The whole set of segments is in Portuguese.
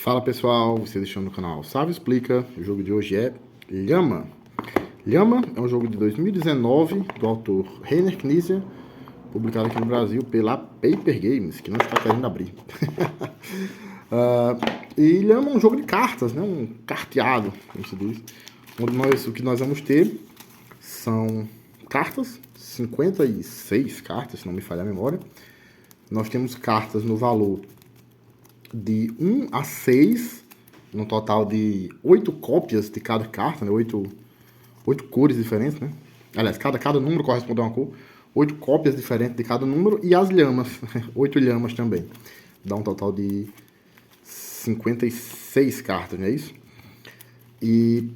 Fala pessoal, vocês estão no canal Sávio Explica. O jogo de hoje é Llama. Llama é um jogo de 2019 do autor Reiner Knizia, publicado aqui no Brasil pela Paper Games, que não está querendo abrir. E Llama é um jogo de cartas, né? Um carteado, como se diz. Onde o que nós vamos ter são cartas, 56 cartas, se não me falha a memória. Nós temos cartas no valor de 1 a 6, no total de 8 cópias de cada carta, né? 8 cores diferentes, né? Aliás, cada número corresponde a uma cor. 8 cópias diferentes de cada número e as lhamas, 8 lhamas também. Dá um total de 56 cartas, não é isso? E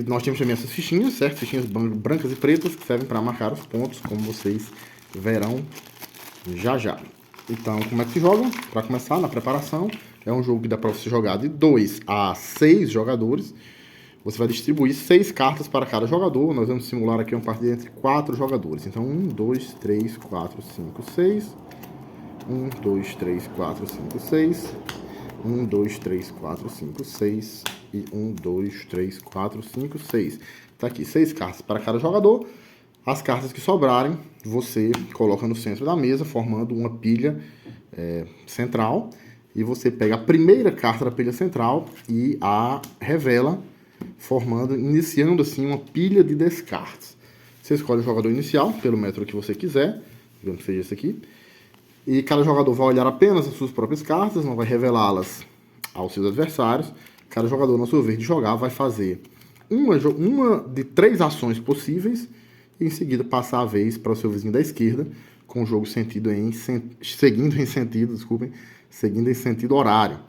nós temos também essas fichinhas, certo? Fichinhas brancas e pretas que servem para marcar os pontos, como vocês verão já já. Então, como é que se joga? Para começar, na preparação, é um jogo que dá para você jogar de 2 a 6 jogadores. Você vai distribuir 6 cartas para cada jogador. Nós vamos simular aqui uma partida entre 4 jogadores. Então, 1, 2, 3, 4, 5, 6. 1, 2, 3, 4, 5, 6. 1, 2, 3, 4, 5, 6. E 1, 2, 3, 4, 5, 6. Tá aqui, 6 cartas para cada jogador. As cartas que sobrarem, você coloca no centro da mesa, formando uma pilha central. E você pega a primeira carta da pilha central e a revela, iniciando assim uma pilha de descartes. Você escolhe o jogador inicial, pelo método que você quiser, digamos que seja esse aqui. E cada jogador vai olhar apenas as suas próprias cartas, não vai revelá-las aos seus adversários. Cada jogador, na sua vez de jogar, vai fazer uma de 3 ações possíveis. E em seguida passar a vez para o seu vizinho da esquerda, com o jogo seguindo em sentido horário.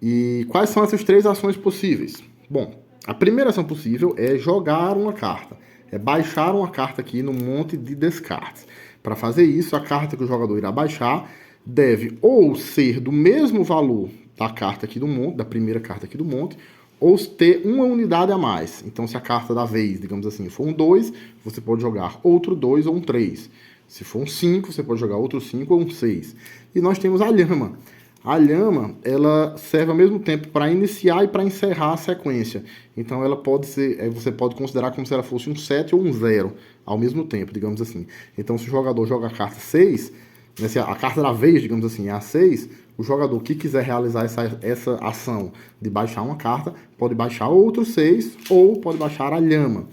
E quais são essas 3 ações possíveis? Bom, a primeira ação possível é jogar uma carta, é baixar uma carta aqui no monte de descartes. Para fazer isso, a carta que o jogador irá baixar deve ou ser do mesmo valor da carta aqui do monte, da primeira carta aqui do monte, ou ter uma unidade a mais. Então, se a carta da vez, digamos assim, for um 2, você pode jogar outro 2 ou um 3. Se for um 5, você pode jogar outro 5 ou um 6. E nós temos a lhama. A lhama, ela serve ao mesmo tempo para iniciar e para encerrar a sequência. Então, ela pode ser, você pode considerar como se ela fosse um 7 ou um 0 ao mesmo tempo, digamos assim. Então, se o jogador joga a carta 6, a carta da vez, digamos assim, é a 6, o jogador que quiser realizar essa ação de baixar uma carta, pode baixar outro 6 ou pode baixar a lhama.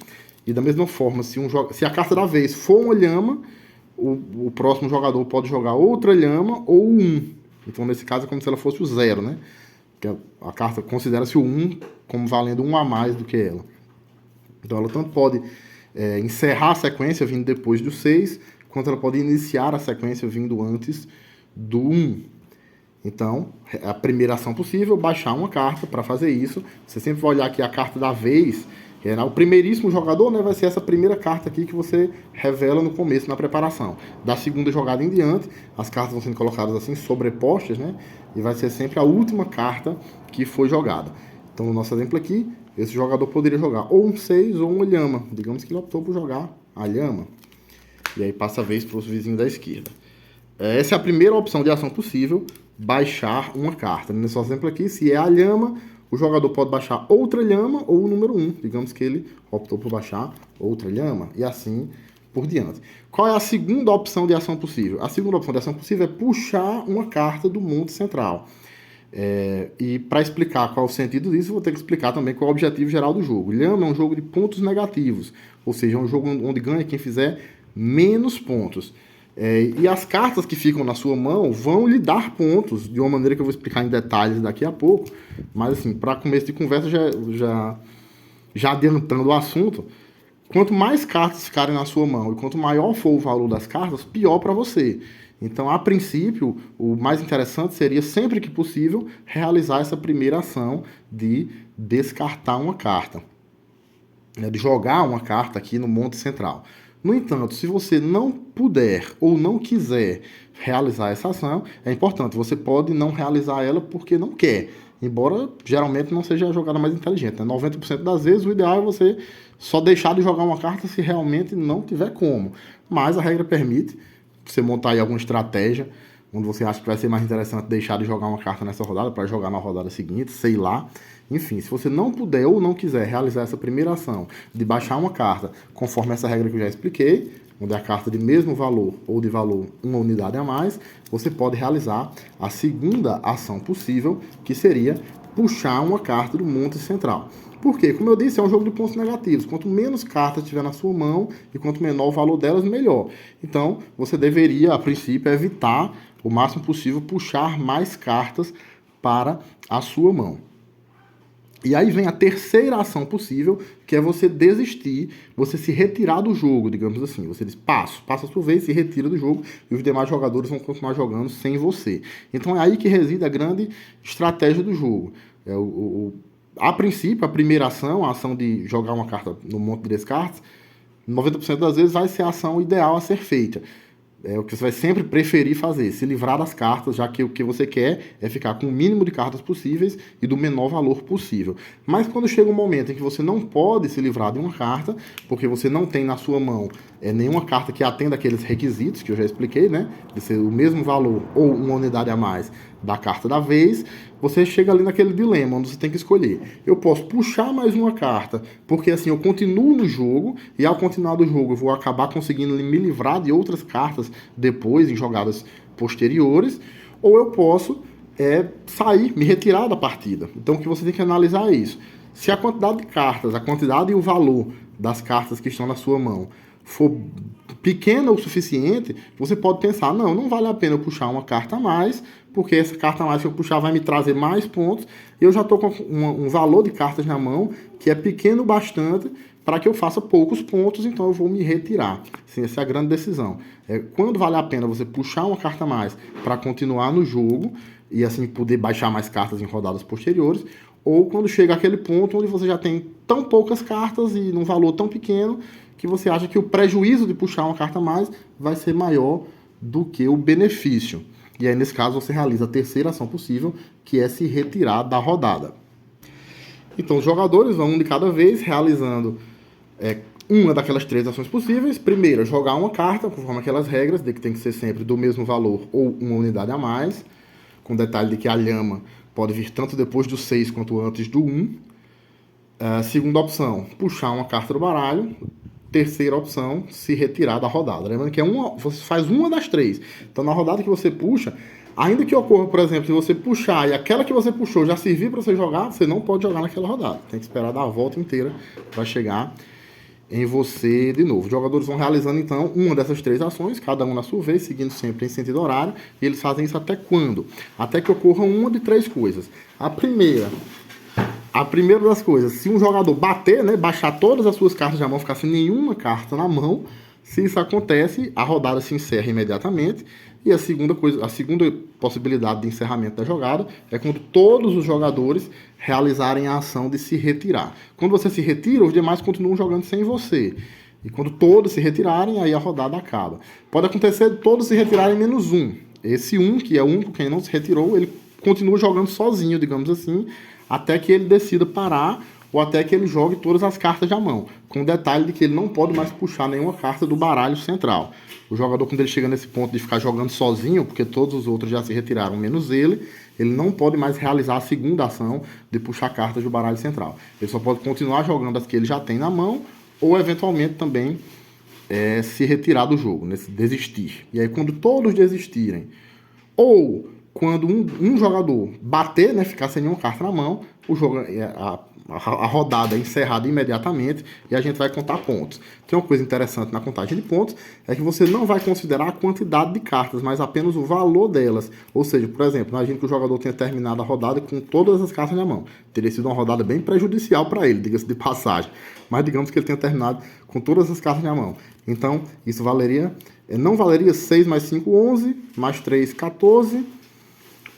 E da mesma forma, se a carta da vez for uma lhama, o próximo jogador pode jogar outra lhama ou 1. Então, nesse caso, é como se ela fosse o 0, né? Porque a carta considera-se o 1 como valendo 1 a mais do que ela. Então, ela tanto pode encerrar a sequência vindo depois do 6, quanto ela pode iniciar a sequência vindo antes do 1. Então, a primeira ação possível, baixar uma carta. Para fazer isso, você sempre vai olhar aqui a carta da vez. O primeiríssimo jogador, né, vai ser essa primeira carta aqui que você revela no começo, na preparação. Da segunda jogada em diante, as cartas vão sendo colocadas assim, sobrepostas, né? E vai ser sempre a última carta que foi jogada. Então, no nosso exemplo aqui, esse jogador poderia jogar ou um 6 ou uma lhama. Digamos que ele optou por jogar a lhama. E aí passa a vez para os vizinhos da esquerda. Essa é a primeira opção de ação possível, baixar uma carta. Nesse exemplo aqui, se é a lhama, o jogador pode baixar outra lhama ou o número 1. Digamos que ele optou por baixar outra lhama e assim por diante. Qual é a segunda opção de ação possível? A segunda opção de ação possível é puxar uma carta do monte central. E para explicar qual é o sentido disso, eu vou ter que explicar também qual é o objetivo geral do jogo. Llama é um jogo de pontos negativos, ou seja, é um jogo onde ganha quem fizer menos pontos. E as cartas que ficam na sua mão vão lhe dar pontos, de uma maneira que eu vou explicar em detalhes daqui a pouco. Mas assim, para começo de conversa, já adiantando o assunto, quanto mais cartas ficarem na sua mão e quanto maior for o valor das cartas, pior para você. Então, a princípio, o mais interessante seria, sempre que possível, realizar essa primeira ação de descartar uma carta, de jogar uma carta aqui no monte central. No entanto, se você não puder ou não quiser realizar essa ação, é importante, você pode não realizar ela porque não quer, embora geralmente não seja a jogada mais inteligente, né? 90% das vezes o ideal é você só deixar de jogar uma carta se realmente não tiver como, mas a regra permite você montar aí alguma estratégia, onde você acha que vai ser mais interessante deixar de jogar uma carta nessa rodada para jogar na rodada seguinte, sei lá. Enfim, se você não puder ou não quiser realizar essa primeira ação de baixar uma carta conforme essa regra que eu já expliquei, onde é a carta de mesmo valor ou de valor uma unidade a mais, você pode realizar a segunda ação possível, que seria puxar uma carta do monte central. Porque, como eu disse, é um jogo de pontos negativos. Quanto menos cartas tiver na sua mão e quanto menor o valor delas, melhor. Então, você deveria, a princípio, evitar o máximo possível puxar mais cartas para a sua mão. E aí vem a terceira ação possível, que é você desistir, você se retirar do jogo, digamos assim. Você diz, passa a sua vez, se retira do jogo e os demais jogadores vão continuar jogando sem você. Então é aí que reside a grande estratégia do jogo. A princípio, a primeira ação, a ação de jogar uma carta no monte de descartes, 90% das vezes vai ser a ação ideal a ser feita. É o que você vai sempre preferir fazer, se livrar das cartas, já que o que você quer é ficar com o mínimo de cartas possíveis e do menor valor possível. Mas quando chega um momento em que você não pode se livrar de uma carta, porque você não tem na sua mão nenhuma carta que atenda aqueles requisitos que eu já expliquei, né? De ser o mesmo valor ou uma unidade a mais da carta da vez, você chega ali naquele dilema, onde você tem que escolher. Eu posso puxar mais uma carta, porque assim eu continuo no jogo, e ao continuar do jogo eu vou acabar conseguindo me livrar de outras cartas depois, em jogadas posteriores, ou eu posso sair, me retirar da partida. Então o que você tem que analisar é isso. Se a quantidade de cartas, a quantidade e o valor das cartas que estão na sua mão for pequena o suficiente, você pode pensar, não vale a pena eu puxar uma carta a mais, porque essa carta a mais que eu puxar vai me trazer mais pontos, e eu já estou com um valor de cartas na mão que é pequeno bastante para que eu faça poucos pontos, então eu vou me retirar. Sim, essa é a grande decisão. Quando vale a pena você puxar uma carta a mais para continuar no jogo, e assim poder baixar mais cartas em rodadas posteriores, ou quando chega aquele ponto onde você já tem tão poucas cartas e num valor tão pequeno que você acha que o prejuízo de puxar uma carta a mais vai ser maior do que o benefício. E aí, nesse caso, você realiza a terceira ação possível, que é se retirar da rodada. Então, os jogadores vão um de cada vez, realizando uma daquelas três ações possíveis. Primeiro, jogar uma carta, conforme aquelas regras, de que tem que ser sempre do mesmo valor ou uma unidade a mais, com detalhe de que a lhama pode vir tanto depois do 6 quanto antes do 1. Segunda opção, puxar uma carta do baralho. Terceira opção, se retirar da rodada. Lembrando que você faz uma das três. Então, na rodada que você puxa, ainda que ocorra, por exemplo, se você puxar e aquela que você puxou já servir para você jogar, você não pode jogar naquela rodada. Tem que esperar dar a volta inteira para chegar em você de novo. Os jogadores vão realizando, então, uma dessas três ações, cada um na sua vez, seguindo sempre em sentido horário. E eles fazem isso até quando? Até que ocorra uma de três coisas. A primeira das coisas, se um jogador bater, baixar todas as suas cartas na mão, ficar sem nenhuma carta na mão, se isso acontece, a rodada se encerra imediatamente. E a segunda possibilidade de encerramento da jogada é quando todos os jogadores realizarem a ação de se retirar. Quando você se retira, os demais continuam jogando sem você. E quando todos se retirarem, aí a rodada acaba. Pode acontecer de todos se retirarem menos um. Esse um, que é o único quem não se retirou, ele continua jogando sozinho, digamos assim, até que ele decida parar ou até que ele jogue todas as cartas da mão, com o detalhe de que ele não pode mais puxar nenhuma carta do baralho central. O jogador, quando ele chega nesse ponto de ficar jogando sozinho, porque todos os outros já se retiraram, menos ele não pode mais realizar a segunda ação de puxar cartas do baralho central. Ele só pode continuar jogando as que ele já tem na mão, ou eventualmente também se retirar do jogo, desistir. E aí, quando todos desistirem, ou quando um jogador bater, ficar sem nenhuma carta na mão, o jogo, a rodada é encerrada imediatamente e a gente vai contar pontos. Tem uma coisa interessante na contagem de pontos, é que você não vai considerar a quantidade de cartas, mas apenas o valor delas. Ou seja, por exemplo, imagine que o jogador tenha terminado a rodada com todas as cartas na mão. Teria sido uma rodada bem prejudicial para ele, diga-se de passagem. Mas digamos que ele tenha terminado com todas as cartas na mão. Então, isso não valeria 6 mais 5, 11, mais 3, 14...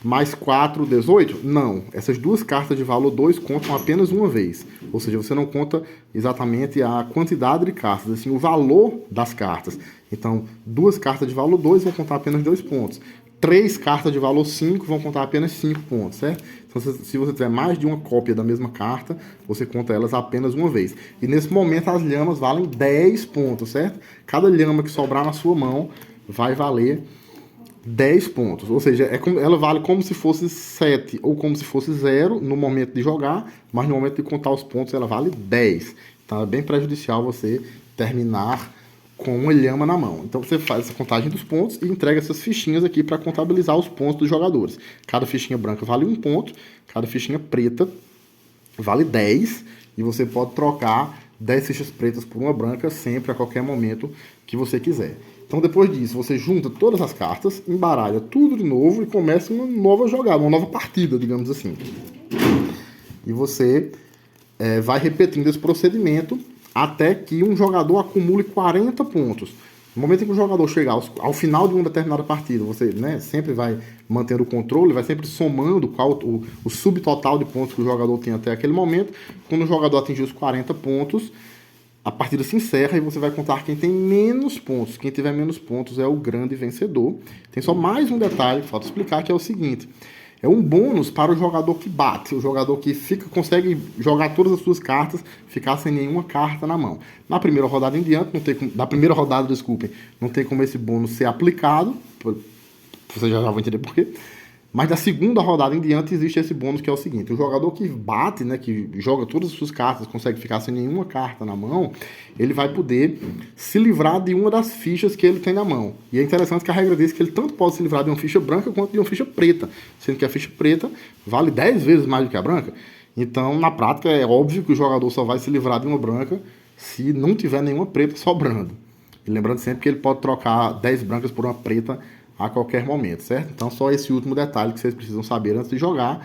mais 4, 18? Não. Essas duas cartas de valor 2 contam apenas uma vez. Ou seja, você não conta exatamente a quantidade de cartas, assim, o valor das cartas. Então, duas cartas de valor 2 vão contar apenas 2 pontos. 3 cartas de valor 5 vão contar apenas 5 pontos, certo? Então, se você tiver mais de uma cópia da mesma carta, você conta elas apenas uma vez. E nesse momento, as lhamas valem 10 pontos, certo? Cada lhama que sobrar na sua mão vai valer 10 pontos. Ou seja, ela vale como se fosse 7 ou como se fosse 0 no momento de jogar, mas no momento de contar os pontos ela vale 10. Então é bem prejudicial você terminar com uma lhama na mão. Então você faz a contagem dos pontos e entrega essas fichinhas aqui para contabilizar os pontos dos jogadores. Cada fichinha branca vale 1 ponto, cada fichinha preta vale 10, e você pode trocar 10 fichas pretas por uma branca sempre, a qualquer momento que você quiser. Então depois disso, você junta todas as cartas, embaralha tudo de novo e começa uma nova jogada, uma nova partida, digamos assim. E você vai repetindo esse procedimento até que um jogador acumule 40 pontos. No momento em que o jogador chegar ao final de uma determinada partida, você sempre vai mantendo o controle, vai sempre somando o subtotal de pontos que o jogador tem até aquele momento. Quando o jogador atingir os 40 pontos, a partida se encerra e você vai contar quem tem menos pontos. Quem tiver menos pontos é o grande vencedor. Tem só mais um detalhe que falta explicar, que é o seguinte: é um bônus para o jogador que bate, o jogador que consegue jogar todas as suas cartas, ficar sem nenhuma carta na mão. Na primeira rodada em diante, não tem como esse bônus ser aplicado, você já vai entender por quê. Mas da segunda rodada em diante existe esse bônus, que é o seguinte: o jogador que bate, que joga todas as suas cartas, consegue ficar sem nenhuma carta na mão, ele vai poder se livrar de uma das fichas que ele tem na mão. E é interessante que a regra diz que ele tanto pode se livrar de uma ficha branca quanto de uma ficha preta, sendo que a ficha preta vale 10 vezes mais do que a branca. Então, na prática, é óbvio que o jogador só vai se livrar de uma branca se não tiver nenhuma preta sobrando. E lembrando sempre que ele pode trocar 10 brancas por uma preta a qualquer momento, certo? Então, só esse último detalhe que vocês precisam saber antes de jogar.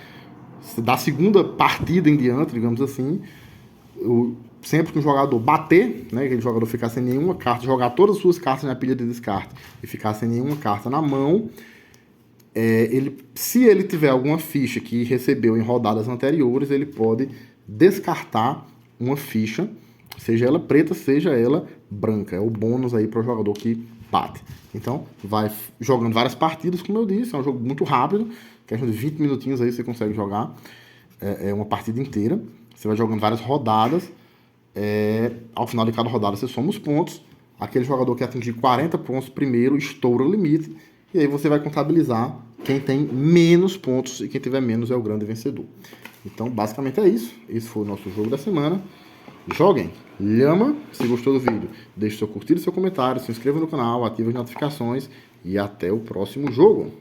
Da segunda partida em diante, digamos assim, sempre que o jogador bater, aquele jogador ficar sem nenhuma carta, jogar todas as suas cartas na pilha de descarte e ficar sem nenhuma carta na mão, se ele tiver alguma ficha que recebeu em rodadas anteriores, ele pode descartar uma ficha, seja ela preta, seja ela branca. É o bônus aí para o jogador que bate. Então, vai jogando várias partidas, como eu disse, é um jogo muito rápido, questão de 20 minutinhos aí você consegue jogar uma partida inteira. Você vai jogando várias rodadas, ao final de cada rodada você soma os pontos, aquele jogador que atingir 40 pontos primeiro estoura o limite, e aí você vai contabilizar quem tem menos pontos, e quem tiver menos é o grande vencedor. Então, basicamente é isso. Esse foi o nosso jogo da semana. Joguem, lhama. Se gostou do vídeo, deixe seu curtir e seu comentário, se inscreva no canal, ative as notificações e até o próximo jogo.